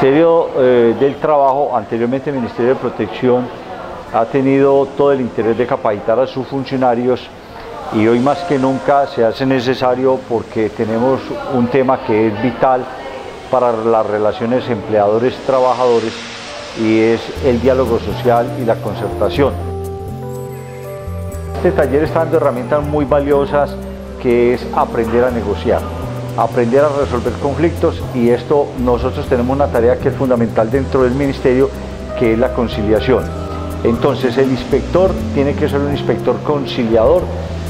Ministerio del Trabajo, anteriormente el Ministerio de Protección, ha tenido todo el interés de capacitar a sus funcionarios y hoy más que nunca se hace necesario porque tenemos un tema que es vital para las relaciones empleadores-trabajadores y es el diálogo social y la concertación. Este taller está dando herramientas muy valiosas que es aprender a negociar, aprender a resolver conflictos, y esto nosotros tenemos una tarea que es fundamental dentro del ministerio, que es la conciliación. Entonces el inspector tiene que ser un inspector conciliador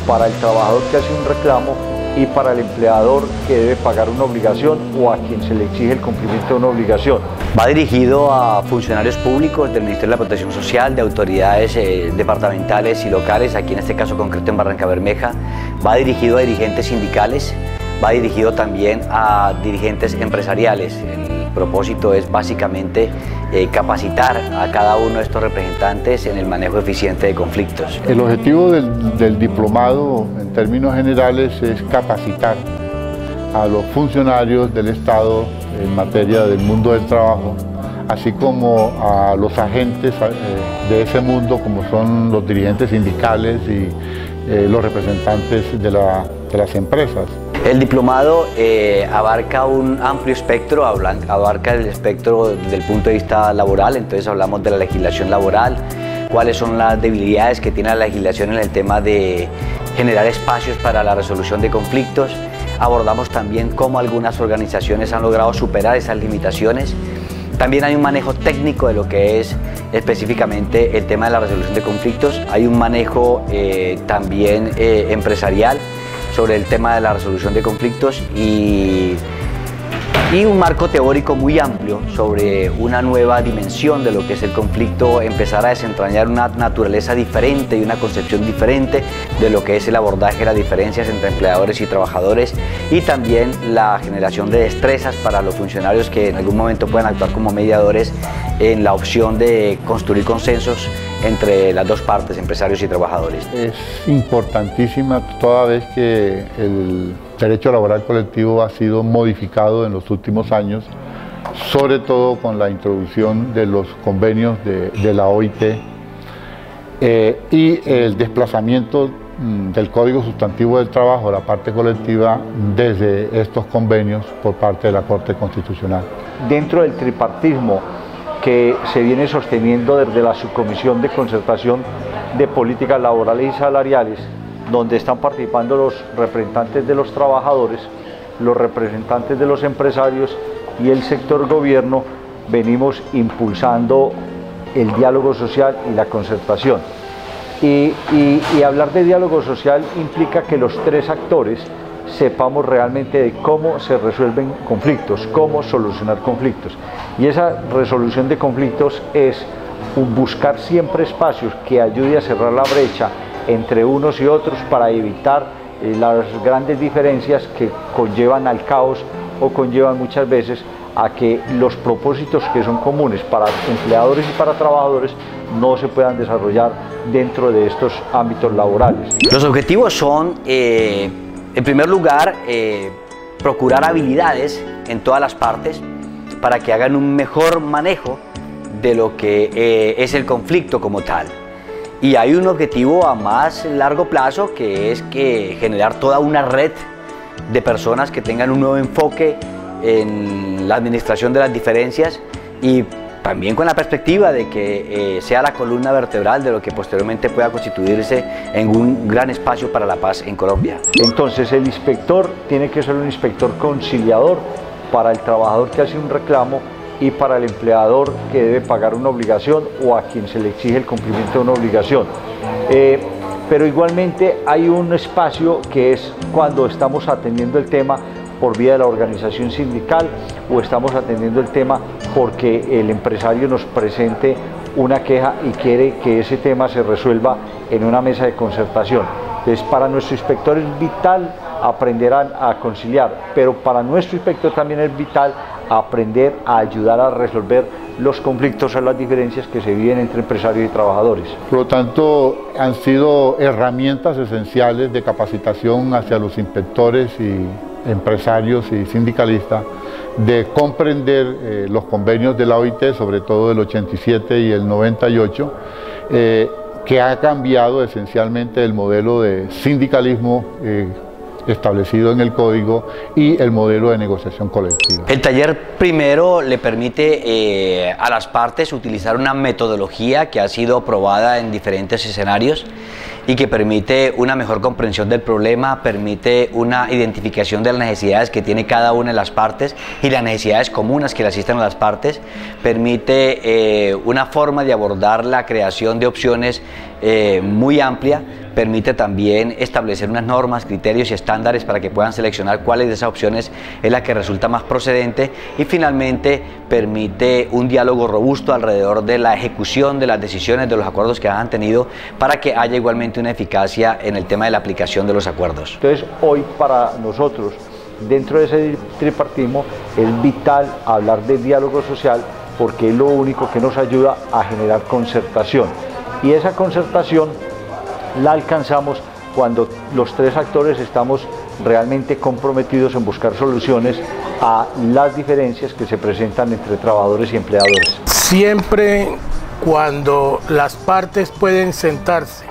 para el trabajador que hace un reclamo y para el empleador que debe pagar una obligación o a quien se le exige el cumplimiento de una obligación. Va dirigido a funcionarios públicos del Ministerio de la Protección Social, de autoridades departamentales y locales, aquí en este caso concreto en Barrancabermeja. Va dirigido a dirigentes sindicales, va dirigido también a dirigentes empresariales. El propósito es básicamente capacitar a cada uno de estos representantes en el manejo eficiente de conflictos. El objetivo del diplomado, en términos generales, es capacitar a los funcionarios del Estado en materia del mundo del trabajo, así como a los agentes de ese mundo, como son los dirigentes sindicales y los representantes de las empresas. El diplomado abarca un amplio espectro, abarca el espectro desde el punto de vista laboral, entonces hablamos de la legislación laboral, cuáles son las debilidades que tiene la legislación en el tema de generar espacios para la resolución de conflictos. Abordamos también cómo algunas organizaciones han logrado superar esas limitaciones. También hay un manejo técnico de lo que es específicamente el tema de la resolución de conflictos. Hay un manejo también empresarial sobre el tema de la resolución de conflictos y un marco teórico muy amplio sobre una nueva dimensión de lo que es el conflicto, empezar a desentrañar una naturaleza diferente y una concepción diferente de lo que es el abordaje de las diferencias entre empleadores y trabajadores, y también la generación de destrezas para los funcionarios que en algún momento puedan actuar como mediadores en la opción de construir consensos entre las dos partes, empresarios y trabajadores. Es importantísima toda vez que el derecho laboral colectivo ha sido modificado en los últimos años, sobre todo con la introducción de los convenios de la OIT y el desplazamiento del Código Sustantivo del Trabajo, la parte colectiva, desde estos convenios por parte de la Corte Constitucional. Dentro del tripartismo que se viene sosteniendo desde la Subcomisión de Concertación de Políticas Laborales y Salariales, donde están participando los representantes de los trabajadores, los representantes de los empresarios y el sector gobierno, venimos impulsando el diálogo social y la concertación. Y hablar de diálogo social implica que los tres actores sepamos realmente de cómo se resuelven conflictos, cómo solucionar conflictos. Y esa resolución de conflictos es buscar siempre espacios que ayuden a cerrar la brecha entre unos y otros para evitar las grandes diferencias que conllevan al caos o conllevan muchas veces a que los propósitos que son comunes para empleadores y para trabajadores no se puedan desarrollar dentro de estos ámbitos laborales. Los objetivos son, en primer lugar, procurar habilidades en todas las partes para que hagan un mejor manejo de lo que es el conflicto como tal. Y hay un objetivo a más largo plazo, que es generar toda una red de personas que tengan un nuevo enfoque en la administración de las diferencias, y también con la perspectiva de que sea la columna vertebral de lo que posteriormente pueda constituirse en un gran espacio para la paz en Colombia. Entonces el inspector tiene que ser un inspector conciliador para el trabajador que hace un reclamo y para el empleador que debe pagar una obligación o a quien se le exige el cumplimiento de una obligación. Pero igualmente hay un espacio que es cuando estamos atendiendo el tema por vía de la organización sindical o estamos atendiendo el tema porque el empresario nos presente una queja y quiere que ese tema se resuelva en una mesa de concertación. Entonces, para nuestro inspector es vital aprender a conciliar, pero para nuestro inspector también es vital aprender a ayudar a resolver los conflictos o las diferencias que se viven entre empresarios y trabajadores. Por lo tanto, han sido herramientas esenciales de capacitación hacia los inspectores y empresarios y sindicalistas de comprender los convenios de la OIT, sobre todo el 87 y el 98, que ha cambiado esencialmente el modelo de sindicalismo establecido en el código y el modelo de negociación colectiva. El taller primero le permite a las partes utilizar una metodología que ha sido probada en diferentes escenarios y que permite una mejor comprensión del problema, permite una identificación de las necesidades que tiene cada una de las partes y las necesidades comunes que le asisten a las partes, permite una forma de abordar la creación de opciones muy amplia, permite también establecer unas normas, criterios y estándares para que puedan seleccionar cuáles de esas opciones es la que resulta más procedente, y finalmente permite un diálogo robusto alrededor de la ejecución de las decisiones, de los acuerdos que han tenido, para que haya igualmente una eficacia en el tema de la aplicación de los acuerdos. Entonces hoy para nosotros, dentro de ese tripartismo, es vital hablar de diálogo social, porque es lo único que nos ayuda a generar concertación, y esa concertación la alcanzamos cuando los tres actores estamos realmente comprometidos en buscar soluciones a las diferencias que se presentan entre trabajadores y empleadores. Siempre cuando las partes pueden sentarse,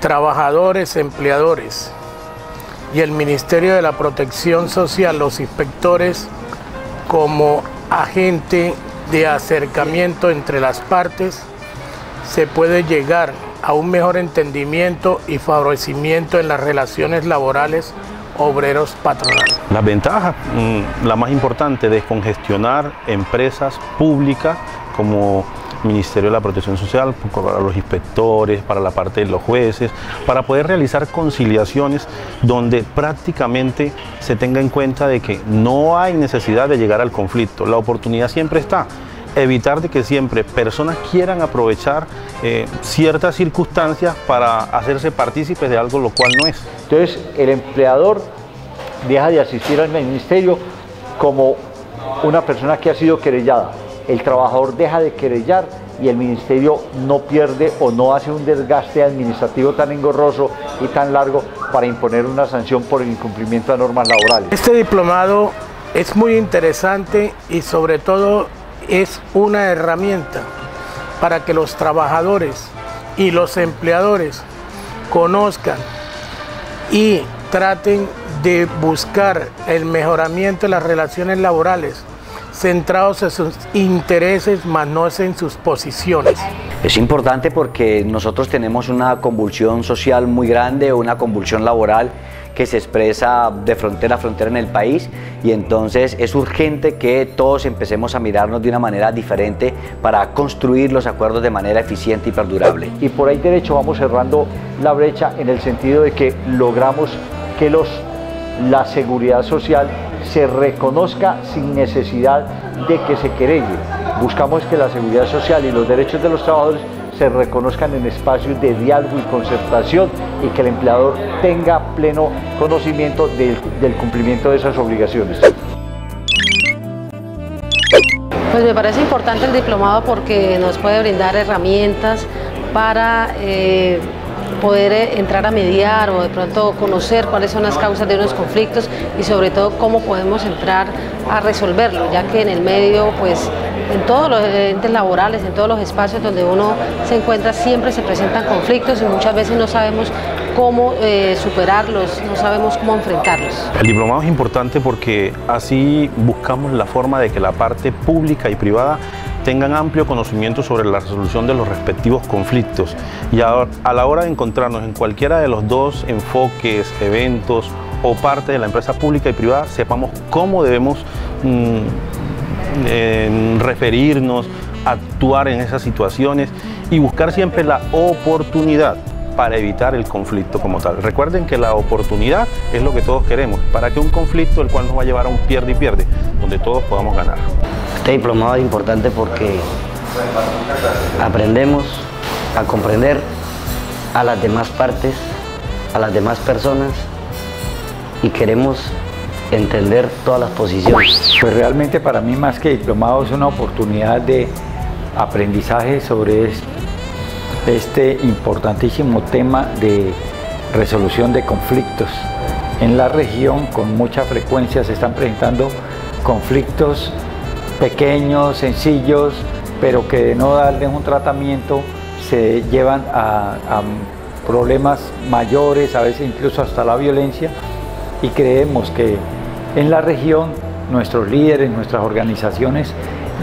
trabajadores, empleadores y el Ministerio de la Protección Social, los inspectores, como agente de acercamiento entre las partes, se puede llegar a un mejor entendimiento y favorecimiento en las relaciones laborales obreros-patronales. Las ventajas, la más importante, descongestionar empresas públicas como Ministerio de la Protección Social, para los inspectores, para la parte de los jueces, para poder realizar conciliaciones donde prácticamente se tenga en cuenta de que no hay necesidad de llegar al conflicto, la oportunidad siempre está. Evitar de que siempre personas quieran aprovechar ciertas circunstancias para hacerse partícipes de algo lo cual no es. Entonces el empleador deja de asistir al ministerio como una persona que ha sido querellada, el trabajador deja de querellar y el ministerio no pierde o no hace un desgaste administrativo tan engorroso y tan largo para imponer una sanción por el incumplimiento de normas laborales. Este diplomado es muy interesante y sobre todo es una herramienta para que los trabajadores y los empleadores conozcan y traten de buscar el mejoramiento de las relaciones laborales centrados en sus intereses, más no en sus posiciones. Es importante porque nosotros tenemos una convulsión social muy grande, una convulsión laboral que se expresa de frontera a frontera en el país, y entonces es urgente que todos empecemos a mirarnos de una manera diferente para construir los acuerdos de manera eficiente y perdurable. Y por ahí derecho vamos cerrando la brecha en el sentido de que logramos que la seguridad social se reconozca sin necesidad de que se querelle. Buscamos que la seguridad social y los derechos de los trabajadores se reconozcan en espacios de diálogo y concertación, y que el empleador tenga pleno conocimiento del cumplimiento de esas obligaciones. Pues me parece importante el diplomado porque nos puede brindar herramientas para poder entrar a mediar o de pronto conocer cuáles son las causas de unos conflictos y sobre todo cómo podemos entrar a resolverlo, ya que en el medio, pues en todos los entes laborales, en todos los espacios donde uno se encuentra, siempre se presentan conflictos y muchas veces no sabemos cómo superarlos, no sabemos cómo enfrentarlos. El diplomado es importante porque así buscamos la forma de que la parte pública y privada tengan amplio conocimiento sobre la resolución de los respectivos conflictos, y a la hora de encontrarnos en cualquiera de los dos enfoques, eventos o parte de la empresa pública y privada, sepamos cómo debemos referirnos, actuar en esas situaciones y buscar siempre la oportunidad para evitar el conflicto como tal. Recuerden que la oportunidad es lo que todos queremos, para que un conflicto el cual nos va a llevar a un pierde y pierde, donde todos podamos ganar. Este diplomado es importante porque aprendemos a comprender a las demás partes, a las demás personas, y queremos entender todas las posiciones. Pues realmente para mí, más que diplomado, es una oportunidad de aprendizaje sobre este importantísimo tema de resolución de conflictos. En la región con mucha frecuencia se están presentando conflictos pequeños, sencillos, pero que de no darles un tratamiento se llevan a problemas mayores, a veces incluso hasta la violencia, y creemos que en la región nuestros líderes, nuestras organizaciones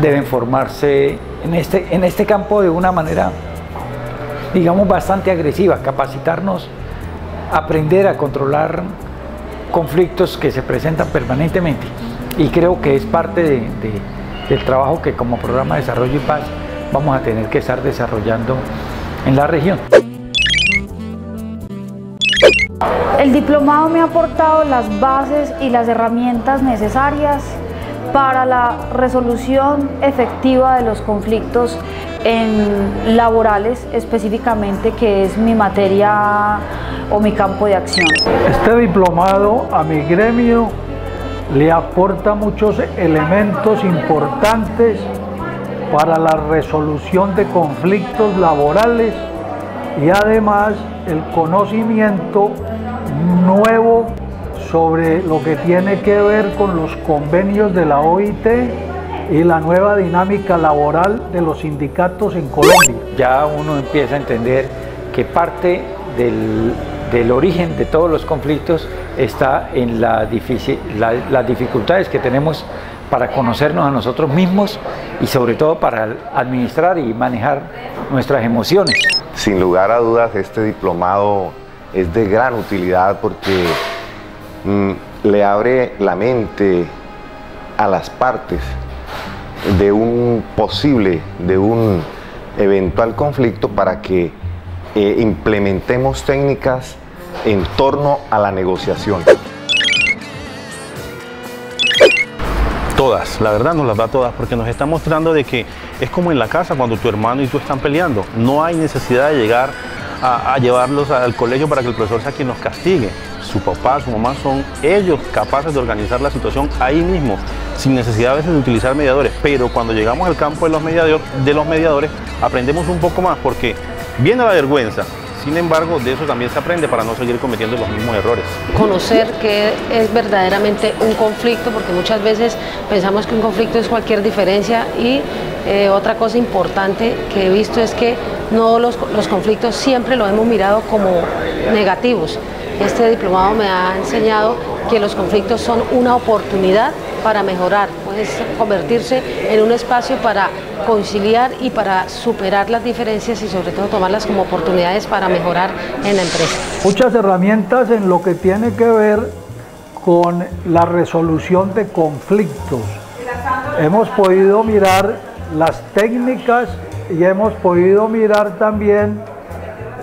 deben formarse en este campo de una manera, digamos, bastante agresiva, capacitarnos, aprender a controlar conflictos que se presentan permanentemente, y creo que es parte del trabajo que como Programa de Desarrollo y Paz vamos a tener que estar desarrollando en la región. El diplomado me ha aportado las bases y las herramientas necesarias para la resolución efectiva de los conflictos laborales, específicamente, que es mi materia o mi campo de acción. Este diplomado a mi gremio le aporta muchos elementos importantes para la resolución de conflictos laborales y además el conocimiento nuevo sobre lo que tiene que ver con los convenios de la OIT y la nueva dinámica laboral de los sindicatos en Colombia. Ya uno empieza a entender que parte del origen de todos los conflictos está en las dificultades que tenemos para conocernos a nosotros mismos y sobre todo para administrar y manejar nuestras emociones. Sin lugar a dudas, este diplomado es de gran utilidad porque le abre la mente a las partes de un eventual conflicto para que implementemos técnicas en torno a la negociación. Todas, la verdad nos las da todas, porque nos está mostrando de que es como en la casa cuando tu hermano y tú están peleando. No hay necesidad de llegar a llevarlos al colegio para que el profesor sea quien los castigue. Su papá, su mamá son ellos capaces de organizar la situación ahí mismo, sin necesidad a veces de utilizar mediadores. Pero cuando llegamos al campo de los mediadores aprendemos un poco más, porque viene la vergüenza. Sin embargo, de eso también se aprende para no seguir cometiendo los mismos errores. Conocer qué es verdaderamente un conflicto, porque muchas veces pensamos que un conflicto es cualquier diferencia, y otra cosa importante que he visto es que no los conflictos siempre los hemos mirado como negativos. Este diplomado me ha enseñado que los conflictos son una oportunidad para mejorar, puede convertirse en un espacio para conciliar y para superar las diferencias y sobre todo tomarlas como oportunidades para mejorar en la empresa. Muchas herramientas en lo que tiene que ver con la resolución de conflictos. Hemos podido mirar las técnicas y hemos podido mirar también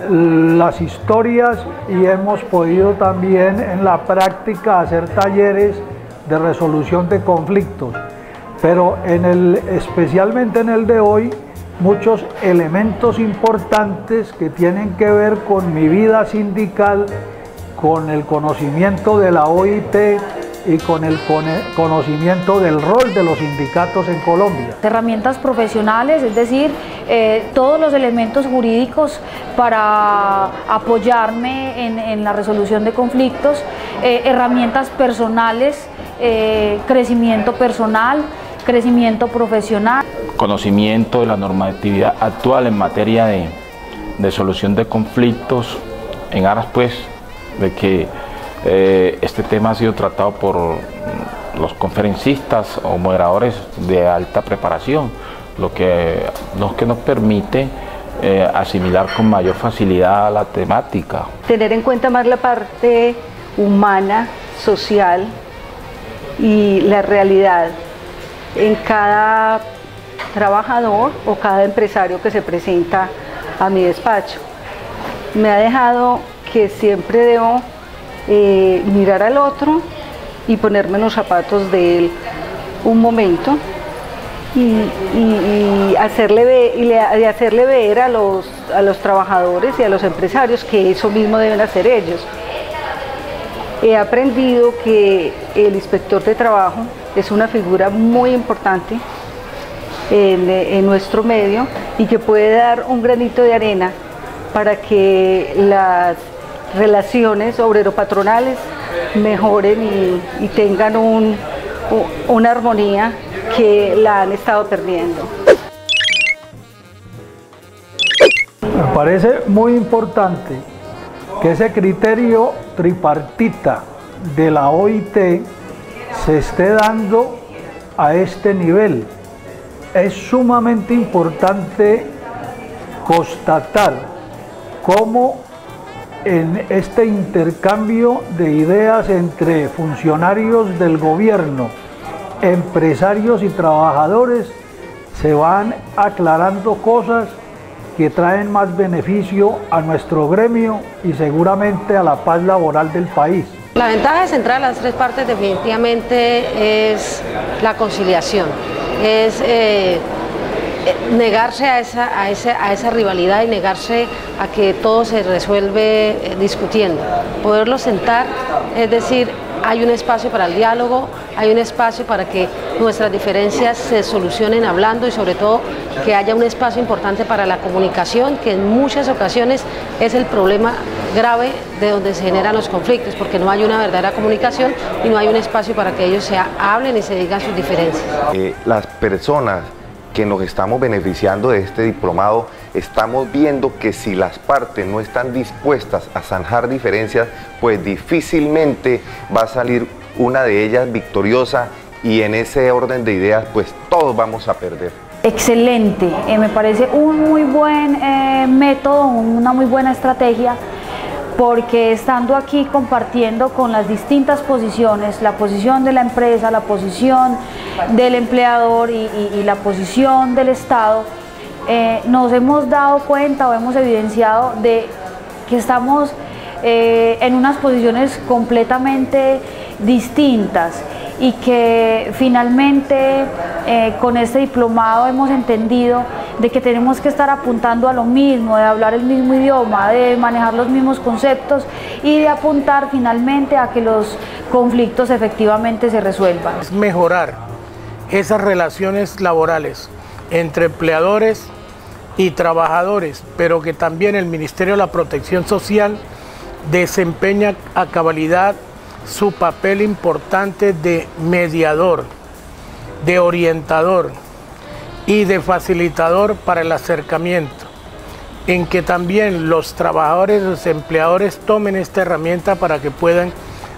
las historias y hemos podido también en la práctica hacer talleres de resolución de conflictos, pero especialmente en el de hoy, muchos elementos importantes que tienen que ver con mi vida sindical, con el conocimiento de la OIT y con el conocimiento del rol de los sindicatos en Colombia. Herramientas profesionales, es decir, todos los elementos jurídicos para apoyarme en la resolución de conflictos, herramientas personales, crecimiento personal, crecimiento profesional. Conocimiento de la normatividad actual en materia de solución de conflictos, en aras pues de que este tema ha sido tratado por los conferencistas o moderadores de alta preparación, lo que nos permite asimilar con mayor facilidad la temática. Tener en cuenta más la parte humana, social y la realidad en cada trabajador o cada empresario que se presenta a mi despacho. Me ha dejado que siempre debo mirar al otro y ponerme en los zapatos de él un momento y hacerle ver a los trabajadores y a los empresarios que eso mismo deben hacer ellos. He aprendido que el inspector de trabajo es una figura muy importante en nuestro medio y que puede dar un granito de arena para que las relaciones obrero-patronales mejoren y tengan una armonía que la han estado perdiendo. Me parece muy importante que ese criterio tripartita de la OIT se esté dando a este nivel. Es sumamente importante constatar cómo en este intercambio de ideas entre funcionarios del gobierno, empresarios y trabajadores se van aclarando cosas que traen más beneficio a nuestro gremio y seguramente a la paz laboral del país. La ventaja central de las tres partes definitivamente es la conciliación, es negarse a esa rivalidad y negarse a que todo se resuelve discutiendo, poderlo sentar, es decir, hay un espacio para el diálogo, hay un espacio para que nuestras diferencias se solucionen hablando y sobre todo que haya un espacio importante para la comunicación, que en muchas ocasiones es el problema grave de donde se generan los conflictos, porque no hay una verdadera comunicación y no hay un espacio para que ellos se hablen y se digan sus diferencias. Las personas que nos estamos beneficiando de este diplomado, estamos viendo que si las partes no están dispuestas a zanjar diferencias, pues difícilmente va a salir una de ellas victoriosa y en ese orden de ideas pues todos vamos a perder. Excelente, me parece un muy buen método, una muy buena estrategia, porque estando aquí compartiendo con las distintas posiciones, la posición de la empresa, la posición del empleador y la posición del Estado, nos hemos dado cuenta o hemos evidenciado de que estamos en unas posiciones completamente distintas y que finalmente con este diplomado hemos entendido de que tenemos que estar apuntando a lo mismo, de hablar el mismo idioma, de manejar los mismos conceptos y de apuntar finalmente a que los conflictos efectivamente se resuelvan. Es mejorar esas relaciones laborales entre empleadores y trabajadores, pero que también el Ministerio de la Protección Social desempeña a cabalidad su papel importante de mediador, de orientador y de facilitador para el acercamiento, en que también los trabajadores, los empleadores tomen esta herramienta para que puedan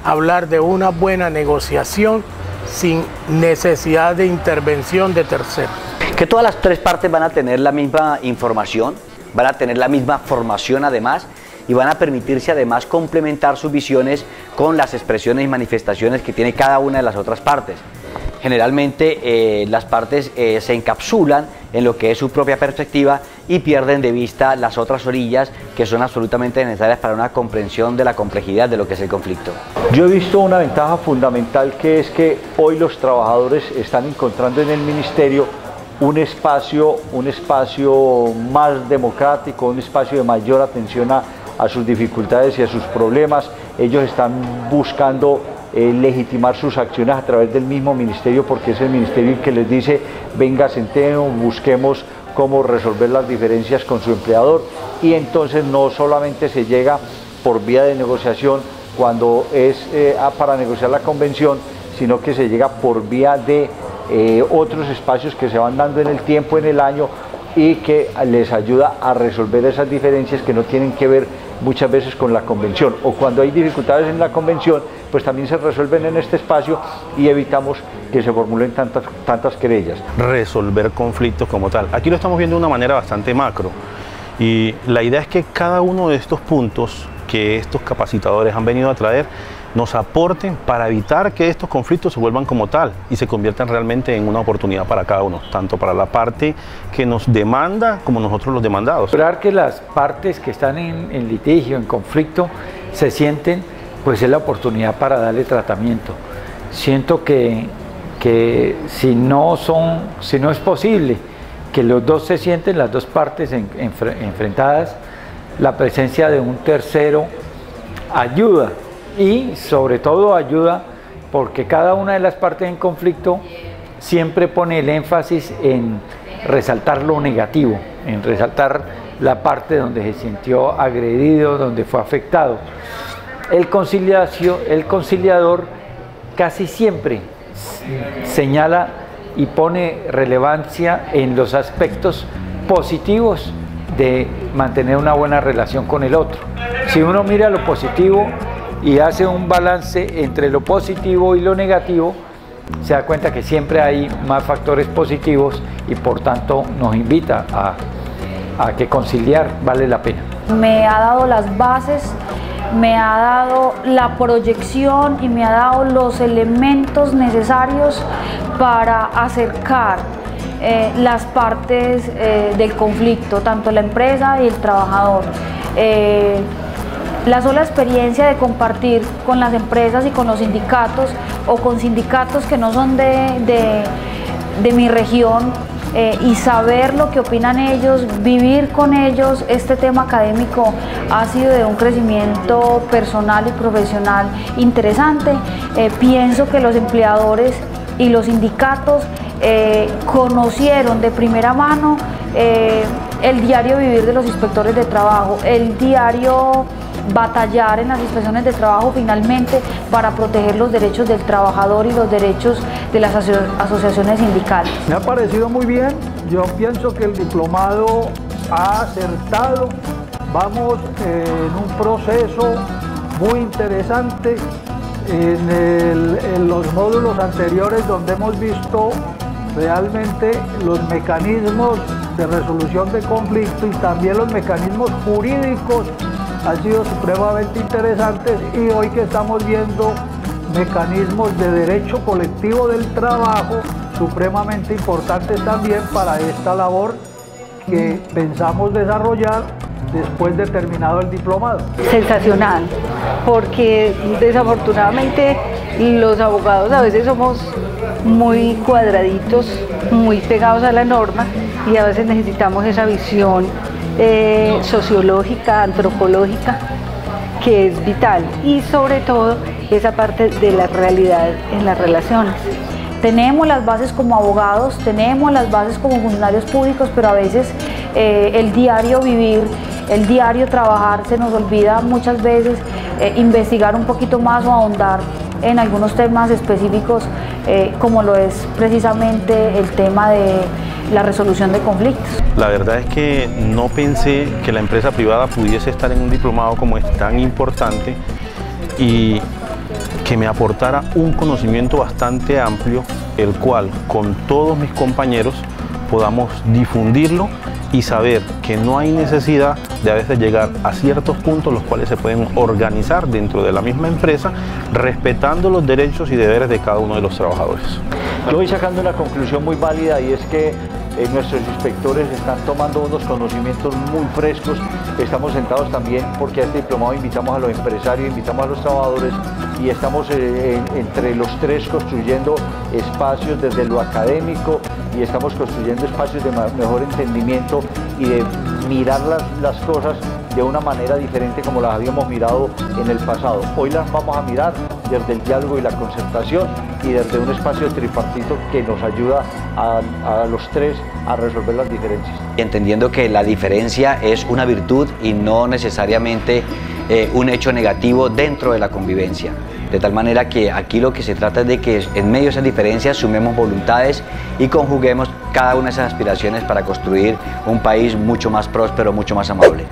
hablar de una buena negociación sin necesidad de intervención de terceros. Que todas las tres partes van a tener la misma información, van a tener la misma formación además, y van a permitirse además complementar sus visiones con las expresiones y manifestaciones que tiene cada una de las otras partes. Generalmente las partes se encapsulan en lo que es su propia perspectiva y pierden de vista las otras orillas que son absolutamente necesarias para una comprensión de la complejidad de lo que es el conflicto. Yo he visto una ventaja fundamental, que es que hoy los trabajadores están encontrando en el ministerio un espacio más democrático, un espacio de mayor atención a sus dificultades y a sus problemas. Ellos están buscando legitimar sus acciones a través del mismo ministerio, porque es el ministerio el que les dice: venga, sentemos, busquemos cómo resolver las diferencias con su empleador. Y entonces no solamente se llega por vía de negociación cuando es para negociar la convención, sino que se llega por vía de otros espacios que se van dando en el tiempo, en el año, y que les ayuda a resolver esas diferencias que no tienen que ver muchas veces con la convención, o cuando hay dificultades en la convención, pues también se resuelven en este espacio y evitamos que se formulen tantas querellas. Resolver conflictos como tal. Aquí lo estamos viendo de una manera bastante macro, y la idea es que cada uno de estos puntos que estos capacitadores han venido a traer nos aporten para evitar que estos conflictos se vuelvan como tal y se conviertan realmente en una oportunidad para cada uno, tanto para la parte que nos demanda como nosotros los demandados. Esperar que las partes que están en litigio, en conflicto, se sienten, pues es la oportunidad para darle tratamiento. Siento que si no es posible que los dos se sienten, las dos partes enfrentadas, la presencia de un tercero ayuda. Y sobre todo ayuda porque cada una de las partes en conflicto siempre pone el énfasis en resaltar lo negativo, en resaltar la parte donde se sintió agredido, donde fue afectado. El conciliador casi siempre señala y pone relevancia en los aspectos positivos de mantener una buena relación con el otro. Si uno mira lo positivo y hace un balance entre lo positivo y lo negativo, se da cuenta que siempre hay más factores positivos y por tanto nos invita a que conciliar vale la pena. Me ha dado las bases, me ha dado la proyección y me ha dado los elementos necesarios para acercar las partes del conflicto, tanto la empresa y el trabajador. La sola experiencia de compartir con las empresas y con los sindicatos o con sindicatos que no son de mi región y saber lo que opinan ellos, vivir con ellos este tema académico ha sido de un crecimiento personal y profesional interesante. Pienso que los empleadores y los sindicatos conocieron de primera mano el diario vivir de los inspectores de trabajo, el diario batallar en las inspecciones de trabajo finalmente para proteger los derechos del trabajador y los derechos de las asociaciones sindicales. Me ha parecido muy bien, yo pienso que el diplomado ha acertado, vamos en un proceso muy interesante en los módulos anteriores donde hemos visto realmente los mecanismos de resolución de conflicto y también los mecanismos jurídicos han sido supremamente interesantes, y hoy que estamos viendo mecanismos de derecho colectivo del trabajo supremamente importantes también para esta labor que pensamos desarrollar después de terminado el diplomado. Sensacional, porque desafortunadamente los abogados a veces somos muy cuadraditos, muy pegados a la norma, y a veces necesitamos esa visión sociológica, antropológica, que es vital, y sobre todo esa parte de la realidad en las relaciones. Tenemos las bases como abogados, tenemos las bases como funcionarios públicos, pero a veces el diario vivir, el diario trabajar, se nos olvida muchas veces investigar un poquito más o ahondar en algunos temas específicos, como lo es precisamente el tema de la resolución de conflictos. La verdad es que no pensé que la empresa privada pudiese estar en un diplomado como este tan importante y que me aportara un conocimiento bastante amplio, el cual con todos mis compañeros podamos difundirlo y saber que no hay necesidad de a veces llegar a ciertos puntos los cuales se pueden organizar dentro de la misma empresa, respetando los derechos y deberes de cada uno de los trabajadores. Yo voy sacando una conclusión muy válida, y es que nuestros inspectores están tomando unos conocimientos muy frescos. Estamos sentados también porque a este diplomado invitamos a los empresarios, invitamos a los trabajadores, y estamos entre los tres construyendo espacios desde lo académico, y estamos construyendo espacios de mejor entendimiento y de mirar las cosas de una manera diferente como las habíamos mirado en el pasado. Hoy las vamos a mirar desde el diálogo y la concertación, y desde un espacio tripartito que nos ayuda a los tres a resolver las diferencias. Entendiendo que la diferencia es una virtud y no necesariamente un hecho negativo dentro de la convivencia. De tal manera que aquí lo que se trata es de que en medio de esas diferencias sumemos voluntades y conjuguemos cada una de esas aspiraciones para construir un país mucho más próspero, mucho más amable.